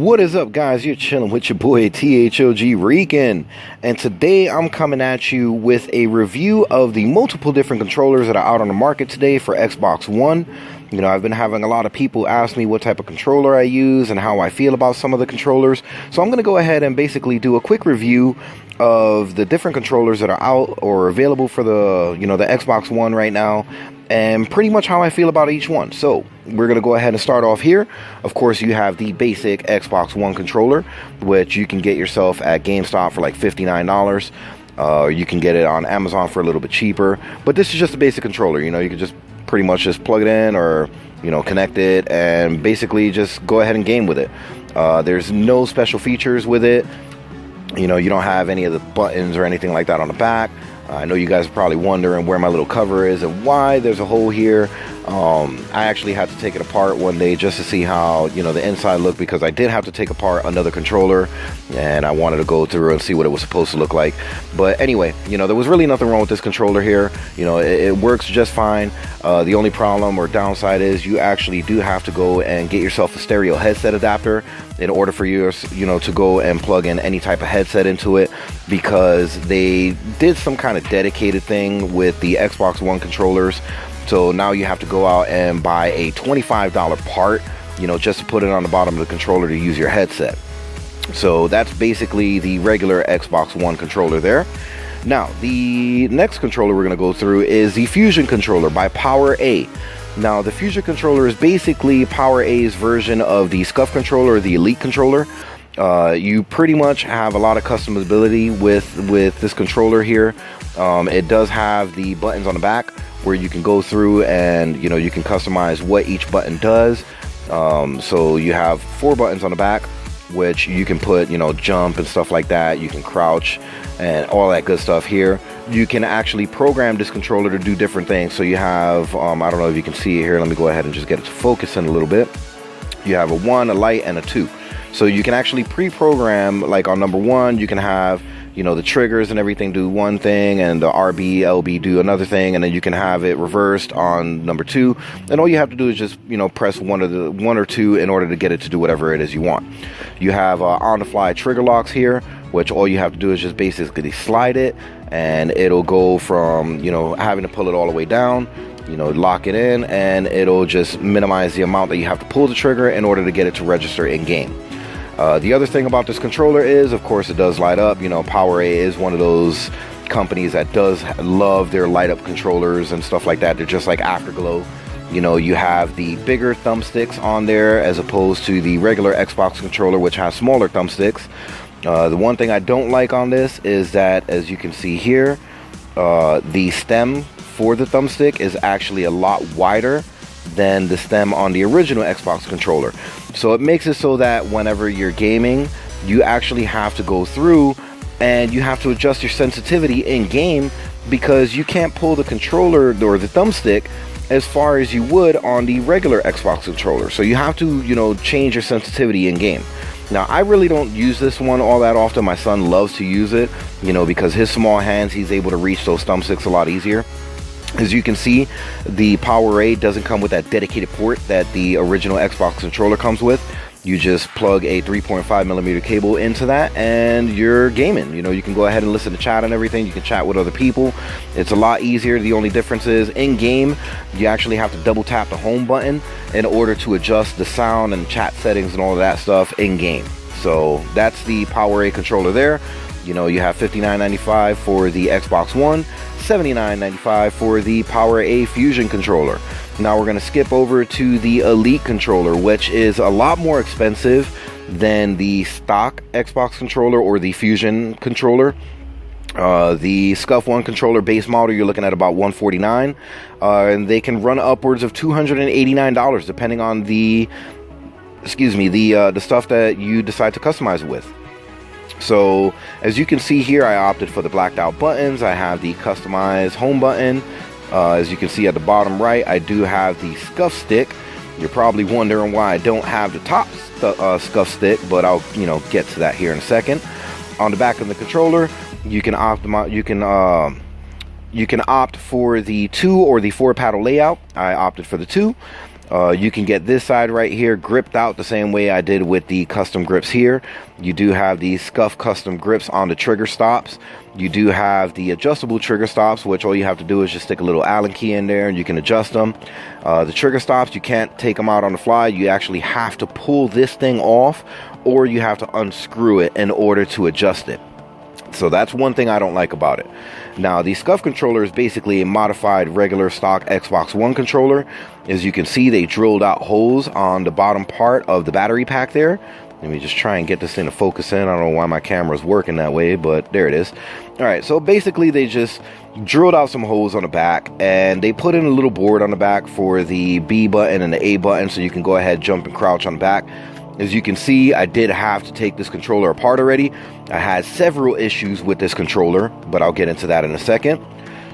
What is up, guys? You're chilling with your boy THoG Rican, and today I'm coming at you with a review of the multiple different controllers that are out on the market today for Xbox One. You know, I've been having a lot of people ask me what type of controller I use and how I feel about some of the controllers, so I'm going to go ahead and basically do a quick review of the different controllers that are out or available for the Xbox One right now, and pretty much how I feel about each one. So we're going to go ahead and start off here. Of course, you have the basic Xbox One controller, which you can get yourself at GameStop for like $59. You can get it on Amazon for a little bit cheaper, but this is just a basic controller. You know, you can just pretty much just plug it in or, you know, connect it and basically just go ahead and game with it. There's no special features with it. You know, you don't have any of the buttons or anything like that on the back. I know you guys are probably wondering where my little cover is and why there's a hole here. I actually had to take it apart one day just to see how, you know, the inside looked, because I did have to take apart another controller and I wanted to go through and see what it was supposed to look like. But anyway, you know, there was really nothing wrong with this controller here. You know, it works just fine. The only problem or downside is you actually do have to go and get yourself a stereo headset adapter in order for you, to go and plug in any type of headset into it, because they did some kind of dedicated thing with the Xbox One controllers. So now you have to go out and buy a $25 part, you know, just to put it on the bottom of the controller to use your headset. So that's basically the regular Xbox One controller there. Now, the next controller we're going to go through is the Fusion controller by PowerA. Now, the Fusion controller is basically PowerA's version of the Scuf controller, or the Elite controller. You pretty much have a lot of customizability with this controller here. It does have the buttons on the back where you can go through and, you know, you can customize what each button does. So you have 4 buttons on the back, which you can put, you know, jump and stuff like that. You can crouch and all that good stuff here. You can actually program this controller to do different things. So you have, I don't know if you can see it here. Let me go ahead and just get it to focus in a little bit. You have a 1, a light, and a 2. So you can actually pre-program, like on number 1, you can have, you know, the triggers and everything do one thing, and the RB, LB do another thing, and then you can have it reversed on number 2. And all you have to do is just, you know, press one or two in order to get it to do whatever it is you want. You have on-the-fly trigger locks here, which all you have to do is just basically slide it, and it'll go from, you know, having to pull it all the way down, you know, lock it in, and it'll just minimize the amount that you have to pull the trigger in order to get it to register in game. The other thing about this controller is, of course, it does light up. You know, PowerA is one of those companies that does love their light up controllers and stuff like that. They're just like Afterglow. You know, you have the bigger thumbsticks on there as opposed to the regular Xbox controller, which has smaller thumbsticks. The one thing I don't like on this is that, as you can see here, the stem for the thumbstick is actually a lot wider than the stem on the original Xbox controller. So it makes it so that whenever you're gaming, you actually have to go through and you have to adjust your sensitivity in game, because you can't pull the controller or the thumbstick as far as you would on the regular Xbox controller. So you have to, you know, change your sensitivity in game. Now, I really don't use this one all that often. My son loves to use it, you know, because his small hands, he's able to reach those thumbsticks a lot easier. As you can see, the PowerA doesn't come with that dedicated port that the original Xbox controller comes with. You just plug a 3.5mm cable into that and you're gaming. You know, you can go ahead and listen to chat and everything. You can chat with other people. It's a lot easier. The only difference is in game, you actually have to double tap the home button in order to adjust the sound and chat settings and all of that stuff in game. So that's the PowerA controller there. You know, you have $59.95 for the Xbox One, $79.95 for the PowerA Fusion controller. Now we're going to skip over to the Elite controller, which is a lot more expensive than the stock Xbox controller or the Fusion controller. The Scuf One controller base model, you're looking at about $149, and they can run upwards of $289 depending on the stuff that you decide to customize it with. So as you can see here, I opted for the blacked out buttons. I have the customized home button. As you can see at the bottom right, I do have the Scuf stick. You're probably wondering why I don't have the top Scuf stick, but I'll, you know, get to that here in a second. On the back of the controller, you can optimize. You can opt for the 2 or the 4 paddle layout. I opted for the 2. You can get this side right here gripped out the same way I did with the custom grips here. You do have the Scuf custom grips on the trigger stops. You do have the adjustable trigger stops, which all you have to do is just stick a little Allen key in there and you can adjust them. The trigger stops, you can't take them out on the fly. You actually have to pull this thing off, or you have to unscrew it in order to adjust it. So that's one thing I don't like about it. Now, the Scuf controller is basically a modified regular stock Xbox One controller. As you can see, they drilled out holes on the bottom part of the battery pack there. Let me just try and get this thing to focus in. I don't know why my camera's working that way, but there it is. All right, so basically they just drilled out some holes on the back, and they put in a little board on the back for the B button and the A button, so you can go ahead, jump and crouch on the back. As you can see, I did have to take this controller apart already. I had several issues with this controller, but I'll get into that in a second.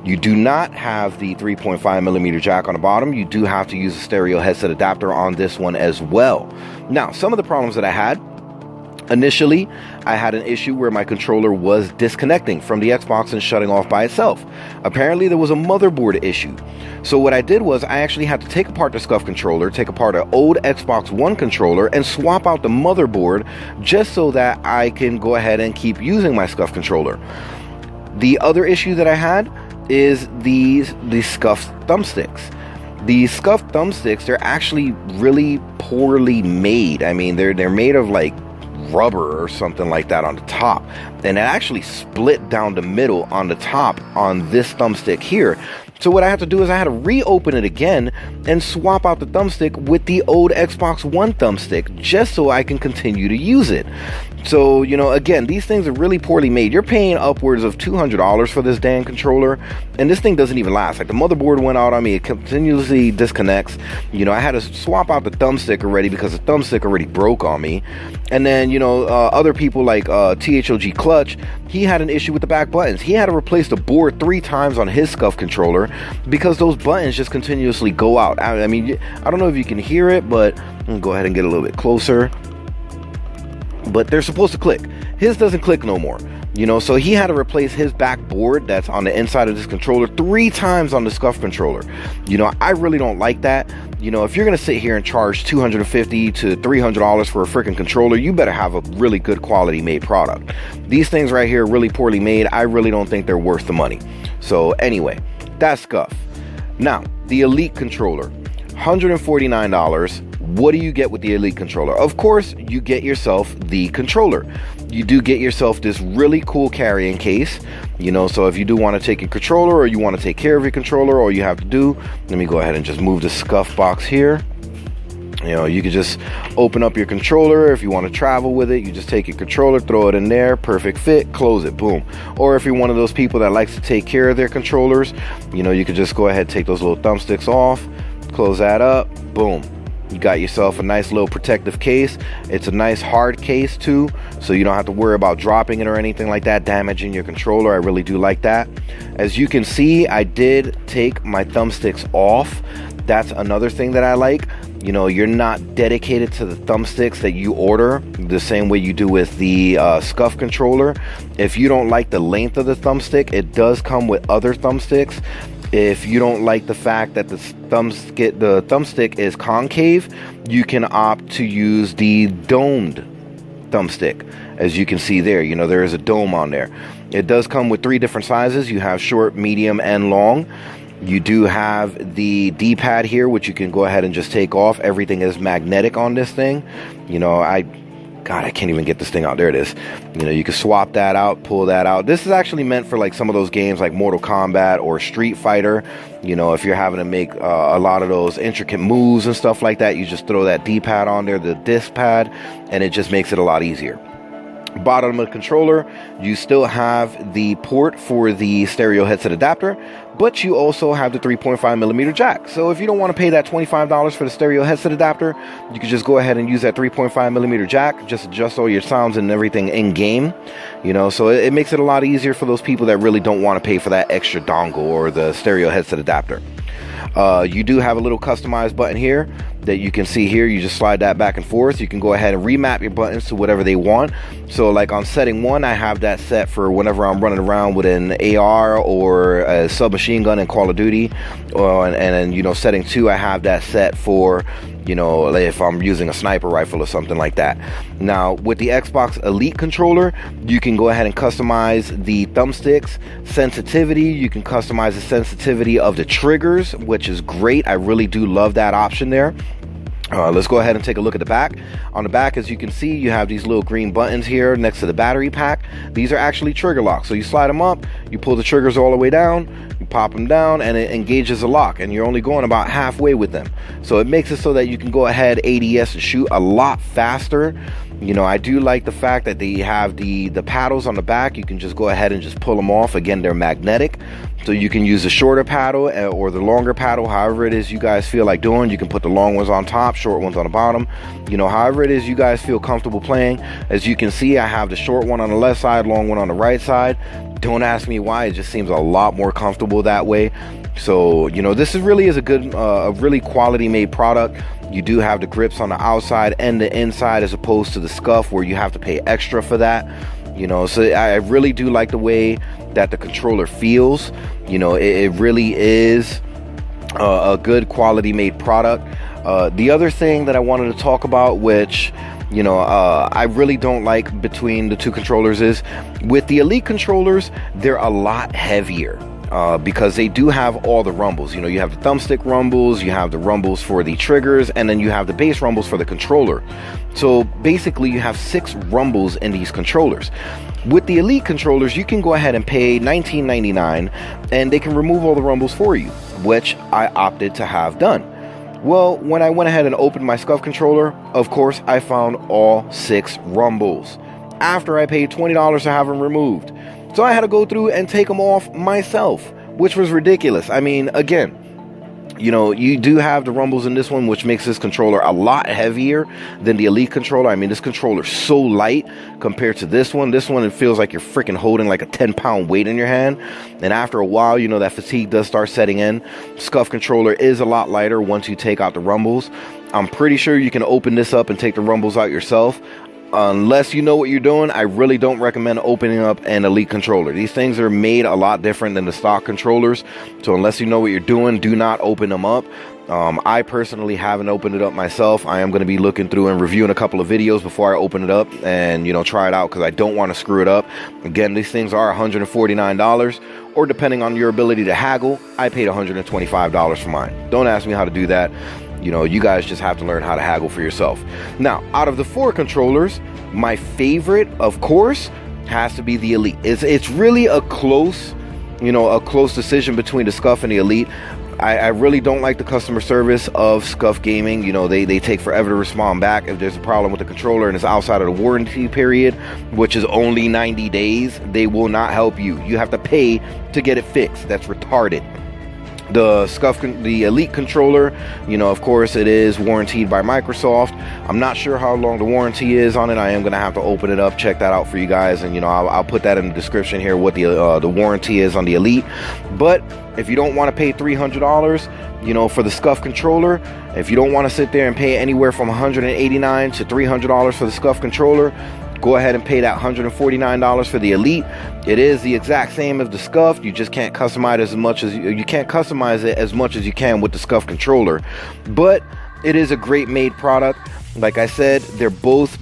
You do not have the 3.5mm jack on the bottom. You do have to use a stereo headset adapter on this one as well. Now, some of the problems that I had, initially, I had an issue where my controller was disconnecting from the Xbox and shutting off by itself. Apparently, there was a motherboard issue. So what I did was I actually had to take apart the Scuf controller, take apart an old Xbox One controller, and swap out the motherboard just so that I can go ahead and keep using my Scuf controller. The other issue that I had is the Scuf thumbsticks. The Scuf thumbsticks, they're actually really poorly made. I mean, they're made of like rubber or something like that on the top, and it actually split down the middle on the top on this thumbstick here. So what I had to do is I had to reopen it again and swap out the thumbstick with the old Xbox One thumbstick just so I can continue to use it. So, you know, again, these things are really poorly made. You're paying upwards of $200 for this damn controller, and this thing doesn't even last. Like, the motherboard went out on me. It continuously disconnects. You know, I had to swap out the thumbstick already because the thumbstick already broke on me. And then, you know, other people like THoG Clutch, he had an issue with the back buttons. He had to replace the board 3 times on his Scuf controller because those buttons just continuously go out. I mean, I don't know if you can hear it, but I'm gonna go ahead and get a little bit closer. But they're supposed to click. His doesn't click no more. You know, so he had to replace his back board that's on the inside of this controller 3 times on the Scuf controller. You know, I really don't like that. You know, if you're going to sit here and charge $250 to $300 for a freaking controller, you better have a really good quality made product. These things right here are really poorly made. I really don't think they're worth the money. So anyway, that's Scuf. Now, the Elite controller, $149. What do you get with the Elite controller? Of course, you get yourself the controller. You do get yourself this really cool carrying case. You know, so if you do want to take your controller, or you want to take care of your controller, all you have to do, let me go ahead and just move the Scuf box here. You know, you can just open up your controller. If you want to travel with it, you just take your controller, throw it in there, perfect fit, close it, boom. Or if you're one of those people that likes to take care of their controllers, you know, you can just go ahead and take those little thumbsticks off, close that up, boom. You got yourself a nice little protective case. It's a nice hard case too, so you don't have to worry about dropping it or anything like that, damaging your controller. I really do like that. As you can see, I did take my thumbsticks off. That's another thing that I like. You know, you're not dedicated to the thumbsticks that you order the same way you do with the Scuf controller. If you don't like the length of the thumbstick, it does come with other thumbsticks. If you don't like the fact that the thumbstick is concave, you can opt to use the domed thumbstick. As you can see there, you know, there is a dome on there. It does come with 3 different sizes. You have short, medium, and long. You do have the D-pad here, which you can go ahead and just take off. Everything is magnetic on this thing. You know, God, I can't even get this thing out. There it is. You know, you can swap that out, pull that out. This is actually meant for like some of those games like Mortal Kombat or Street Fighter. You know, if you're having to make a lot of those intricate moves and stuff like that, you just throw that D-pad on there, the disc pad, and it just makes it a lot easier. Bottom of the controller, you still have the port for the stereo headset adapter, but you also have the 3.5mm jack. So if you don't want to pay that $25 for the stereo headset adapter, you can just go ahead and use that 3.5mm jack, just adjust all your sounds and everything in game. You know, so it makes it a lot easier for those people that really don't want to pay for that extra dongle or the stereo headset adapter. You do have a little customized button here. that you can see here. You just slide that back and forth. You can go ahead and remap your buttons to whatever they want. So like on setting 1, I have that set for whenever I'm running around with an AR or a submachine gun in Call of Duty, and then, you know, setting 2, I have that set for, you know, if I'm using a sniper rifle or something like that. Now with the Xbox Elite controller, you can go ahead and customize the thumbsticks sensitivity. You can customize the sensitivity of the triggers, which is great. I really do love that option there. Let's go ahead and take a look at the back. On the back, as you can see, you have these little green buttons here next to the battery pack. These are actually trigger locks. So you slide them up, you pull the triggers all the way down, you pop them down, and it engages a lock, and you're only going about halfway with them. So it makes it so that you can go ahead ADS and shoot a lot faster. You know, I do like the fact that they have the paddles on the back. You can just go ahead and just pull them off. Again, they're magnetic, so you can use the shorter paddle or the longer paddle, however it is you guys feel like doing. You can put the long ones on top, short ones on the bottom, you know, however it is you guys feel comfortable playing. As you can see, I have the short one on the left side, long one on the right side. Don't ask me why, it just seems a lot more comfortable that way. So, you know, this really is a good, a really quality made product. You do have the grips on the outside and the inside, as opposed to the Scuf where you have to pay extra for that. You know, so I really do like the way that the controller feels. You know, it really is a good quality made product. The other thing that I wanted to talk about, which, you know, I really don't like between the two controllers, is with the Elite controllers, they're a lot heavier. Because they do have all the rumbles. You know, you have the thumbstick rumbles, you have the rumbles for the triggers, and then you have the bass rumbles for the controller. So basically you have 6 rumbles in these controllers. With the Elite controllers, you can go ahead and pay $19.99 and they can remove all the rumbles for you, which I opted to have done. Well, when I went ahead and opened my Scuf controller, of course I found all 6 rumbles after I paid $20 to have them removed. So I had to go through and take them off myself, which was ridiculous. I mean, again, you know, you do have the rumbles in this one, which makes this controller a lot heavier than the Elite controller. I mean, this controller is so light compared to this one. This one, it feels like you're freaking holding like a 10-pound weight in your hand. And after a while, you know, that fatigue does start setting in. Scuf controller is a lot lighter once you take out the rumbles. I'm pretty sure you can open this up and take the rumbles out yourself. Unless you know what you're doing, I really don't recommend opening up an Elite controller. These things are made a lot different than the stock controllers. So unless you know what you're doing, do not open them up. I personally haven't opened it up myself. I am going to be looking through and reviewing a couple of videos before I open it up and, you know, try it out, because I don't want to screw it up. Again, these things are $149, or depending on your ability to haggle, I paid $125 for mine. Don't ask me how to do that. You know, you guys just have to learn how to haggle for yourself. Now, out of the 4 controllers, my favorite, of course, has to be the Elite. It's really a close, you know, a close decision between the Scuf and the Elite. I really don't like the customer service of Scuf Gaming. You know, they take forever to respond back if there's a problem with the controller and it's outside of the warranty period, which is only 90 days. They will not help you. You have to pay to get it fixed. That's retarded. The Elite controller, you know, of course, it is warranted by Microsoft. I'm not sure how long the warranty is on it. I am going to have to open it up, check that out for you guys, and, you know, I'll put that in the description here, what the warranty is on the Elite. But if you don't want to pay $300, you know, for the Scuf controller, if you don't want to sit there and pay anywhere from $189 to $300 for the Scuf controller, go ahead and pay that $149 for the Elite. It is the exact same as the Scuf. You just can't customize it as much as you can't customize it as much as you can with the Scuf controller. But it is a great made product. Like I said, they're both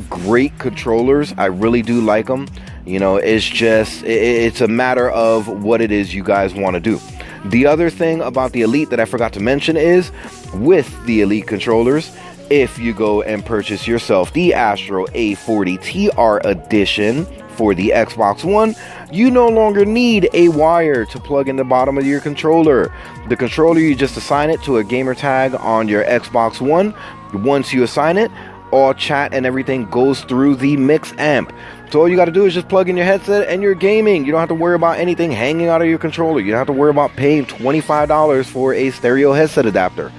great controllers. I really do like them. You know, it's just it's a matter of what it is you guys want to do. The other thing about the Elite that I forgot to mention is, with the Elite controllers, if you go and purchase yourself the Astro A40 TR Edition for the Xbox One, you no longer need a wire to plug in the bottom of your controller. The controller, you just assign it to a gamer tag on your Xbox One. Once you assign it, all chat and everything goes through the mix amp. So all you got to do is just plug in your headset and you're gaming. You don't have to worry about anything hanging out of your controller. You don't have to worry about paying $25 for a stereo headset adapter.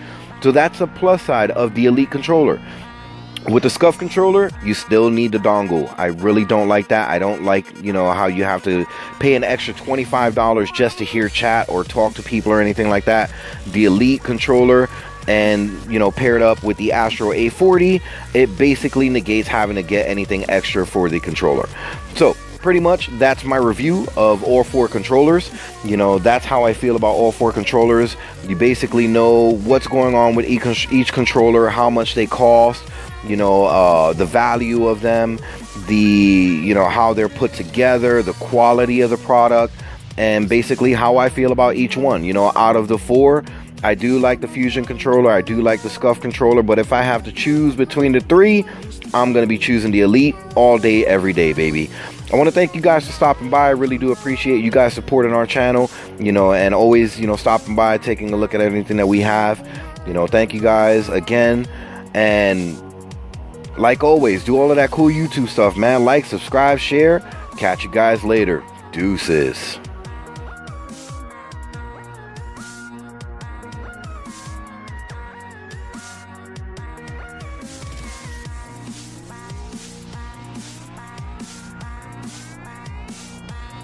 So that's a plus side of the Elite controller. With the Scuf controller, you still need the dongle. I really don't like that. I don't like, you know, how you have to pay an extra $25 just to hear chat or talk to people or anything like that. The Elite controller, and paired up with the Astro A40, it basically negates having to get anything extra for the controller. So pretty much that's my review of all 4 controllers. That's how I feel about all 4 controllers. You basically know what's going on with each controller, how much they cost, the value of them, the how they're put together, the quality of the product, and basically how I feel about each one. Out of the 4, I do like the Fusion controller, I do like the Scuf controller, but if I have to choose between the 3, I'm going to be choosing the Elite all day, every day, baby. I want to thank you guys for stopping by. I really do appreciate you guys supporting our channel, and always, stopping by, taking a look at everything that we have. Thank you guys again, and like always, do all of that cool YouTube stuff, man. Like, subscribe, share. Catch you guys later. Deuces.